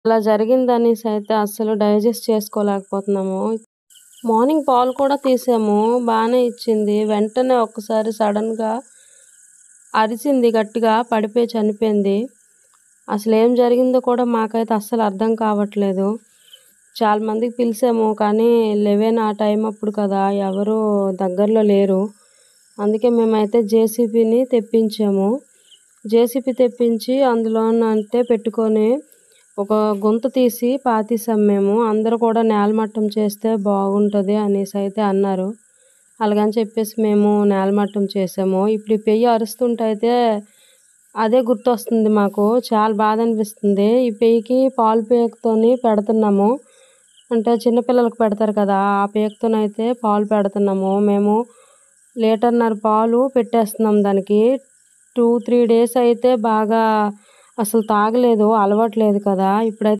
అలా జరిగిందనేసి అయితే అస్సలు డైజెస్ట్ చేసుకోలేకపోతున్నాము. మార్నింగ్ పాలు కూడా తీసాము. బానే ఇచ్చింది. వెంటనే ఒక్కసారి సడెన్‌గా అరిచింది గట్టిగా. పడిపోయి చనిపోయింది. అసలేం జరిగిందో కూడా మాకైతే అస్సలు అర్థం కావట్లేదు. చాలా మందికి పిలిసాము. కానీ 11 ఆ టైం అప్పుడు కదా! ఎవరు దగ్గరలో లేరు. అందుకే మేమైతే జేసీబీని తెప్పించాము. జేసీబీ తెప్పించి అందులోనంటే పెట్టుకొని ఒక గుంత తీసి పాతేసాం మేము. అందరూ కూడా నేలమట్టం చేస్తే బాగుంటది అనేసైతే అన్నారు. అలాగని చెప్పేసి మేము నేలమట్టం చేసాము. ఇప్పుడు ఈ పెయ్య అరుస్తుంటే అయితే అదే గుర్తొస్తుంది మాకు. చాలా బాధనిపిస్తుంది. ఈ పెయ్యకి పాలు పేకుతోని పెడుతున్నాము. అంటే చిన్న పిల్లలకి పెడతారు కదా! ఆ పేకుతోనైతే పాలు పెడుతున్నాము. మేము లీటర్‌న్నర పాలు పెట్టేస్తున్నాం దానికి. 2, 3 డేస్ అయితే బాగా అసలు తాగలేదు. అలవాటు లేదు కదా! ఇప్పుడైతే